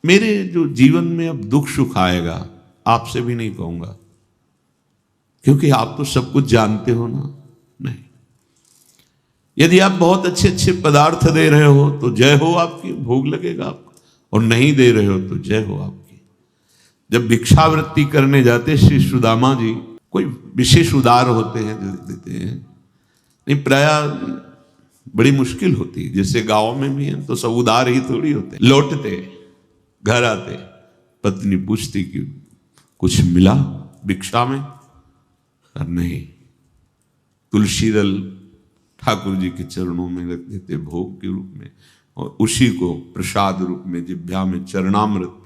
मेरे जो जीवन में अब दुख सुख आएगा आपसे भी नहीं कहूंगा, क्योंकि आप तो सब कुछ जानते हो ना। नहीं, यदि आप बहुत अच्छे अच्छे पदार्थ दे रहे हो तो जय हो आपकी, भोग लगेगा आपको, और नहीं दे रहे हो तो जय हो आपकी। जब भिक्षावृत्ति करने जाते श्री सुदामा जी, कोई विशेष उदार होते हैं देते हैं, नहीं प्राय बड़ी मुश्किल होती है। जैसे गांव में भी है तो सब उदार ही थोड़ी होते। लौटते घर आते पत्नी पूछती कि कुछ मिला भिक्षा में, और नहीं, तुलसी दल ठाकुर जी के चरणों में रख देते भोग के रूप में, और उसी को प्रसाद रूप में जिह्वा में चरणामृत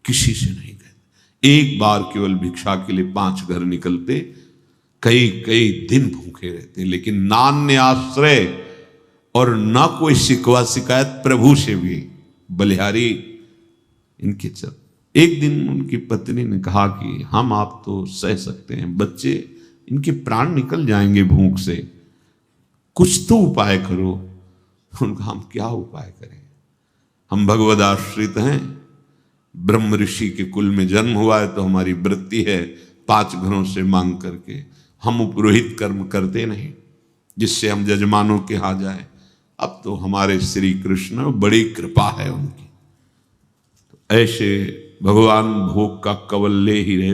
किसी से नहीं कहते। एक बार केवल भिक्षा के लिए 5 घर निकलते, कई कई दिन भूखे रहते, लेकिन नान्य आश्रय और ना कोई शिकवा शिकायत प्रभु से भी। बलिहारी इनके चल। एक दिन उनकी पत्नी ने कहा कि हम आप तो सह सकते हैं, बच्चे इनके प्राण निकल जाएंगे भूख से, कुछ तो उपाय करो। उनका हम क्या उपाय करें, हम भगवद आश्रित हैं, ब्रह्म ऋषि के कुल में जन्म हुआ है तो हमारी वृत्ति है 5 घरों से मांग करके, हम उपरोहित कर्म करते नहीं जिससे हम जजमानों के यहाँ जाए। अब तो हमारे श्री कृष्ण, बड़ी कृपा है उनकी। तो ऐसे भगवान भोग का कवल ले ही रहे,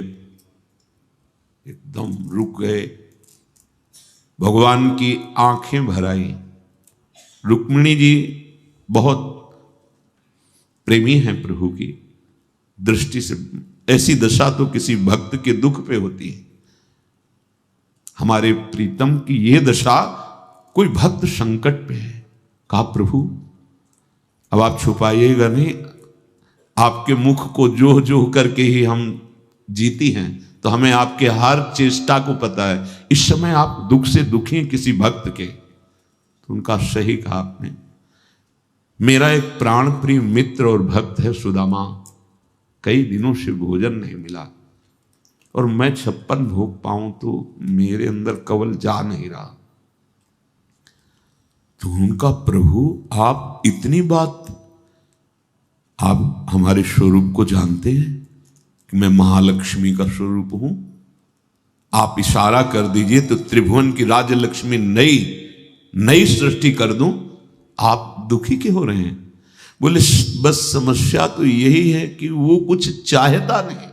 एकदम रुक गए। भगवान की आंखें भर आई। रुक्मिणी जी बहुत प्रेमी हैं प्रभु की दृष्टि से। ऐसी दशा तो किसी भक्त के दुख पे होती है। हमारे प्रीतम की यह दशा, कोई भक्त संकट पे है। कहा प्रभु अब आप छुपाइएगा नहीं, आपके मुख को जोह जोह करके ही हम जीती हैं, तो हमें आपके हर चेष्टा को पता है। इस समय आप दुख से दुखी हैं किसी भक्त के। तो उनका सही कहा आपने। मेरा एक प्राण प्रिय मित्र और भक्त है सुदामा, कई दिनों से भोजन नहीं मिला, और मैं 56 भोग पाऊं तो मेरे अंदर कवल जा नहीं रहा। तो उनका प्रभु आप इतनी बात, आप हमारे स्वरूप को जानते हैं कि मैं महालक्ष्मी का स्वरूप हूं। आप इशारा कर दीजिए तो त्रिभुवन की राजलक्ष्मी नई सृष्टि कर दूं। आप दुखी क्यों हो रहे हैं? बोले बस समस्या तो यही है कि वो कुछ चाहता नहीं,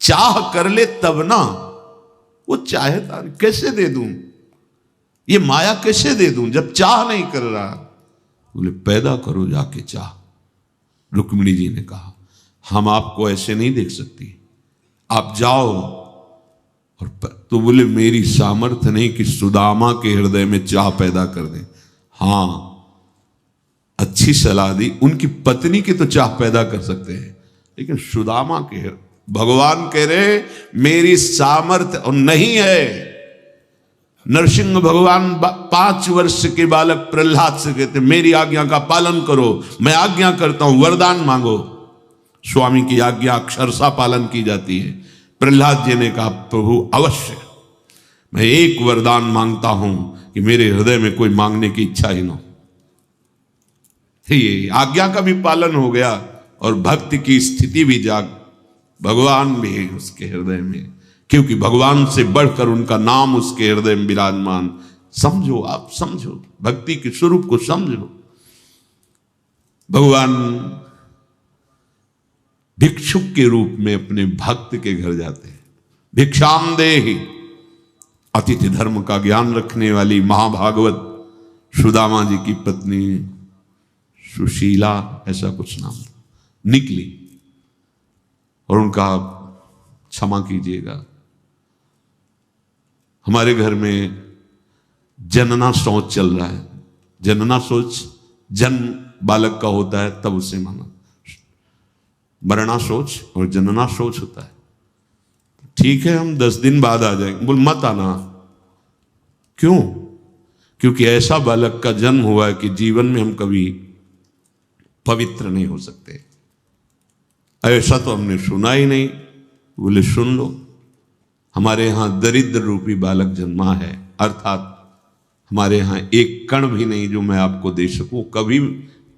चाह कर ले तब ना, वो चाहता नहीं। कैसे दे दूं ये माया, कैसे दे दूं जब चाह नहीं कर रहा? बोले पैदा करो जाके चाह। रुक्मिणी जी ने कहा हम आपको ऐसे नहीं देख सकती, आप जाओ। और तो बोले मेरी सामर्थ्य नहीं कि सुदामा के हृदय में चाह पैदा कर दे। हां, अच्छी सलाह दी। उनकी पत्नी की तो चाह पैदा कर सकते हैं, लेकिन सुदामा के, भगवान कह रहे मेरी सामर्थ्य और नहीं है। नरसिंह भगवान 5 वर्ष के बालक प्रहलाद से कहते मेरी आज्ञा का पालन करो। मैं आज्ञा करता हूं, वरदान मांगो। स्वामी की आज्ञा अक्षरशः पालन की जाती है। प्रहलाद जी ने कहा प्रभु अवश्य, मैं एक वरदान मांगता हूं कि मेरे हृदय में कोई मांगने की इच्छा ही ना हो। ये आज्ञा का भी पालन हो गया और भक्ति की स्थिति भी जाग, भगवान भी है उसके हृदय में, क्योंकि भगवान से बढ़कर उनका नाम उसके हृदय में विराजमान। समझो, आप समझो, भक्ति के स्वरूप को समझो। भगवान भिक्षुक के रूप में अपने भक्त के घर जाते हैं। भिक्षाम देहि, अतिथि धर्म का ज्ञान रखने वाली महाभागवत सुदामा जी की पत्नी सुशीला, ऐसा कुछ नाम था, निकली और उनका क्षमा कीजिएगा, हमारे घर में जनना शौच चल रहा है। जनना शौच जन्म बालक का होता है तब उसे माना, मरना शौच और जनना शौच होता है। ठीक है हम 10 दिन बाद आ जाएंगे। बोल मत आना। क्यों? क्योंकि ऐसा बालक का जन्म हुआ है कि जीवन में हम कभी पवित्र नहीं हो सकते। ऐसा तो हमने सुना ही नहीं। बोले सुन लो, हमारे यहां दरिद्र रूपी बालक जन्मा है, अर्थात हमारे यहां एक कण भी नहीं जो मैं आपको दे सकूं। कभी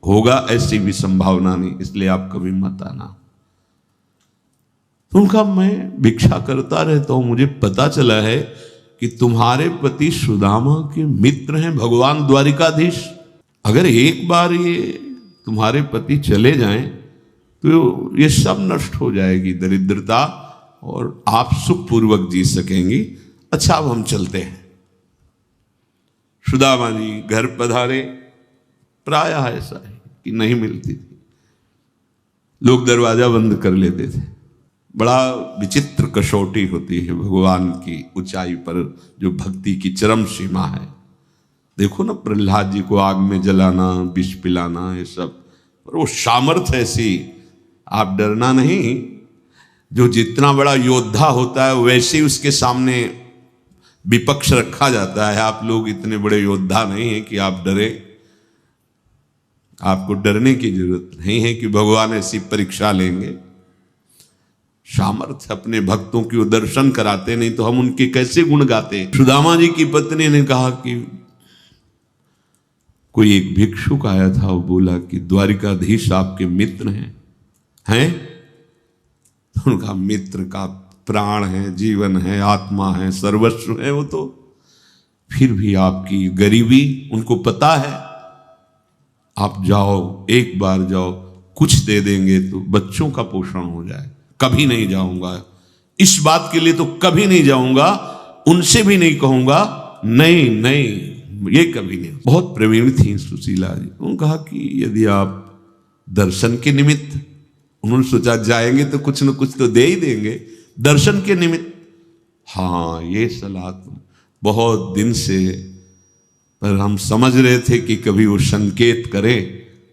होगा ऐसी भी संभावना नहीं, इसलिए आप कभी मत आना। तो उनका मैं भिक्षा करता रहता हूं, मुझे पता चला है कि तुम्हारे पति सुदामा के मित्र हैं भगवान द्वारिकाधीश। अगर एक बार ये तुम्हारे पति चले जाएं तो ये सब नष्ट हो जाएगी दरिद्रता, और आप सुखपूर्वक जी सकेंगी। अच्छा अब हम चलते हैं। सुदामा जी घर पधारे। प्रायः ऐसा है कि नहीं मिलती थी, लोग दरवाजा बंद कर लेते थे। बड़ा विचित्र कसौटी होती है भगवान की ऊंचाई पर, जो भक्ति की चरम सीमा है। देखो ना, प्रहलाद जी को आग में जलाना, विष पिलाना, ये सब, पर वो सामर्थ्य ऐसी, आप डरना नहीं। जो जितना बड़ा योद्धा होता है वैसे ही उसके सामने विपक्ष रखा जाता है। आप लोग इतने बड़े योद्धा नहीं हैं कि आप डरे। आपको डरने की जरूरत नहीं है कि भगवान ऐसी परीक्षा लेंगे। सामर्थ्य अपने भक्तों की वो दर्शन कराते, नहीं तो हम उनके कैसे गुण गाते। सुदामा जी की पत्नी ने कहा कि कोई एक भिक्षुक आया था, वो बोला कि द्वारिकाधीश आपके मित्र हैं? तो उनका मित्र का प्राण है, जीवन है, आत्मा है, सर्वस्व है वो तो। फिर भी आपकी गरीबी उनको पता है। आप जाओ, एक बार जाओ, कुछ दे देंगे तो बच्चों का पोषण हो जाए। कभी नहीं जाऊंगा, इस बात के लिए तो कभी नहीं जाऊंगा, उनसे भी नहीं कहूंगा, नहीं नहीं, ये कभी नहीं। बहुत प्रवीण थी सुशीला जी। उन्होंने कहा कि यदि आप दर्शन के निमित्त, उन्होंने सोचा जाएंगे तो कुछ न कुछ तो दे ही देंगे, दर्शन के निमित्त। हाँ, ये सलाह तुम बहुत दिन से, पर हम समझ रहे थे कि कभी वो संकेत करे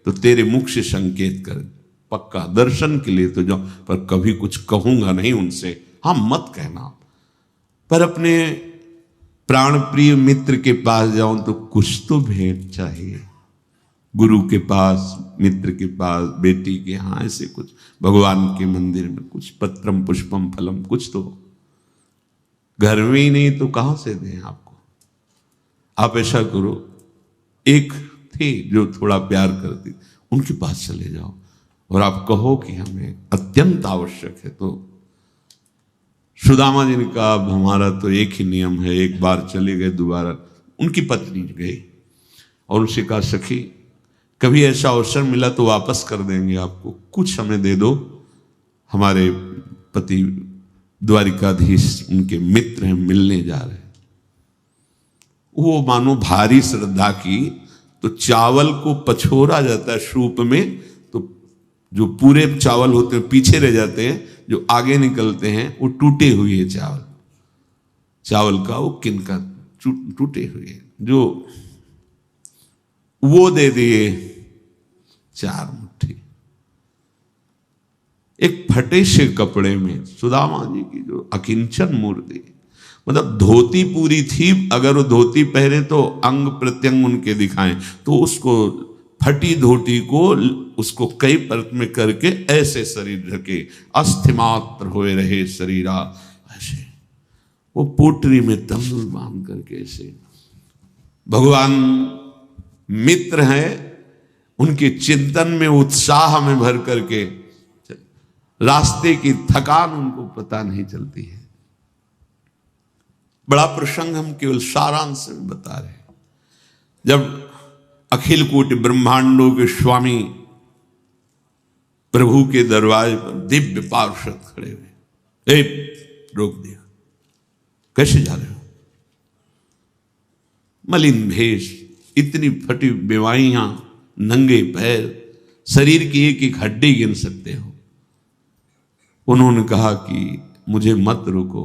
तो तेरे मुख से संकेत करे। पक्का दर्शन के लिए तो जाओ, पर कभी कुछ कहूंगा नहीं उनसे। हाँ मत कहना, पर अपने प्राण प्रिय मित्र के पास जाऊं तो कुछ तो भेंट चाहिए। गुरु के पास, मित्र के पास, बेटी के, हाँ ऐसे कुछ, भगवान के मंदिर में कुछ, पत्रम पुष्पम फलम, कुछ तो। घर में ही नहीं तो कहां से दें आपको। आप ऐसा करो, एक थी जो थोड़ा प्यार करती, उनके पास चले जाओ और आप कहो कि हमें अत्यंत आवश्यक है। तो सुदामा जी ने कहा अब हमारा तो एक ही नियम है, एक बार चले गए दोबारा। उनकी पत्नी गई और उनसे कहा सखी कभी ऐसा अवसर मिला तो वापस कर देंगे आपको, कुछ हमें दे दो, हमारे पति द्वारिकाधीश उनके मित्र हैं, मिलने जा रहे हैं। वो मानो भारी श्रद्धा की, तो चावल को पछोरा जाता है सूप में, तो जो पूरे चावल होते हैं पीछे रह जाते हैं, जो आगे निकलते हैं वो टूटे हुए चावल, चावल का वो किनका टूटे हुए, जो वो दे दिए 4 मुट्ठी। एक फटे से कपड़े में सुदामा जी की जो अकिंचन मूर्ति, मतलब धोती पूरी थी, अगर वो धोती पहने तो अंग प्रत्यंग उनके दिखाएं, तो उसको फटी धोती को उसको कई परत में करके ऐसे शरीर ढके, अस्थि मात्र होए रहे शरीरा, ऐसे वो पोटरी में तंदुल बांध करके ऐसे। भगवान मित्र हैं, उनके चिंतन में, उत्साह में भर करके रास्ते की थकान उनको पता नहीं चलती है। बड़ा प्रसंग हम केवल सारांश में बता रहे हैं। जब अखिल कोटि ब्रह्मांडों के स्वामी प्रभु के दरवाजे पर दिव्य पार्षद खड़े हुए, रोक दिया, कैसे जा रहे हो? मलिन भेष, इतनी फटी बेवाइयां, नंगे पैर, शरीर की एक एक हड्डी गिन सकते हो। उन्होंने कहा कि मुझे मत रोको,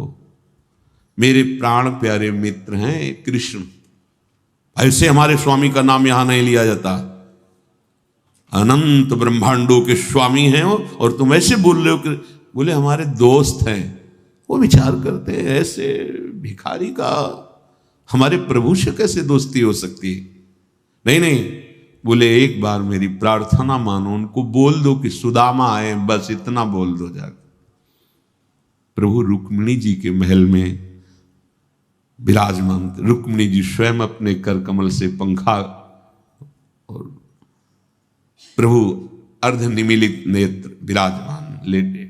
मेरे प्राण प्यारे मित्र हैं कृष्ण, ऐसे हमारे स्वामी का नाम यहां नहीं लिया जाता। अनंत ब्रह्मांडों के स्वामी हैं और तुम ऐसे बोल रहे हो कि, बोले हमारे दोस्त हैं। वो विचार करते हैं ऐसे भिखारी का हमारे प्रभु से कैसे दोस्ती हो सकती है? नहीं नहीं, बोले एक बार मेरी प्रार्थना मानो, उनको बोल दो कि सुदामा आए, बस इतना बोल दो जाकर। प्रभु रुक्मिणी जी के महल में विराजमान, रुक्मिणी जी स्वयं अपने कर कमल से पंखा और प्रभु अर्ध निमीलित नेत्र विराजमान लेटे,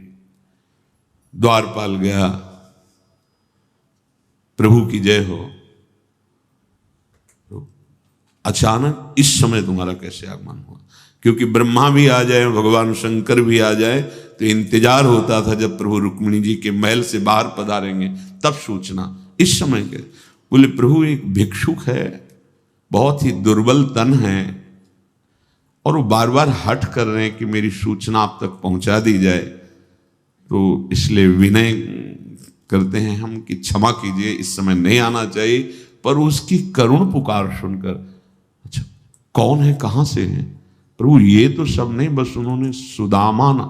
द्वारपाल गया, प्रभु की जय हो। तो अचानक इस समय तुम्हारा कैसे आगमन हुआ? क्योंकि ब्रह्मा भी आ जाए, भगवान शंकर भी आ जाए तो इंतजार होता था जब प्रभु रुक्मिणी जी के महल से बाहर पधारेंगे तब सूचना। इस समय के बोले प्रभु एक भिक्षुक है, बहुत ही दुर्बल तन है और वो बार बार हठ कर रहे हैं कि मेरी सूचना आप तक पहुंचा दी जाए, तो इसलिए विनय करते हैं हम कि क्षमा कीजिए, इस समय नहीं आना चाहिए। पर उसकी करुण पुकार सुनकर, अच्छा कौन है, कहां से है? प्रभु ये तो सब नहीं, बस उन्होंने सुदामा ना,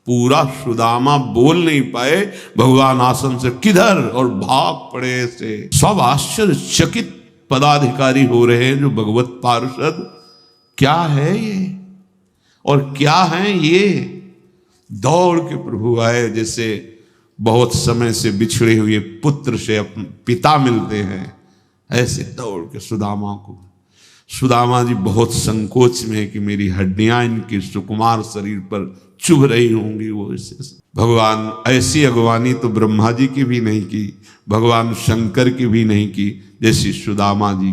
पूरा सुदामा बोल नहीं पाए, भगवान आसन से किधर और भाग पड़े से। सब आश्चर्यचकित पदाधिकारी हो रहे हैं जो भगवत पार्षद, क्या है ये और क्या है ये? दौड़ के प्रभु आए, जैसे बहुत समय से बिछड़े हुए पुत्र से अपने पिता मिलते हैं, ऐसे दौड़ के सुदामा को। सुदामा जी बहुत संकोच में है कि मेरी हड्डियां इनके सुकुमार शरीर पर चुभ रही होंगी। वो ऐसे भगवान, ऐसी अगवानी तो ब्रह्मा जी की भी नहीं की, भगवान शंकर की भी नहीं की, जैसी सुदामा जी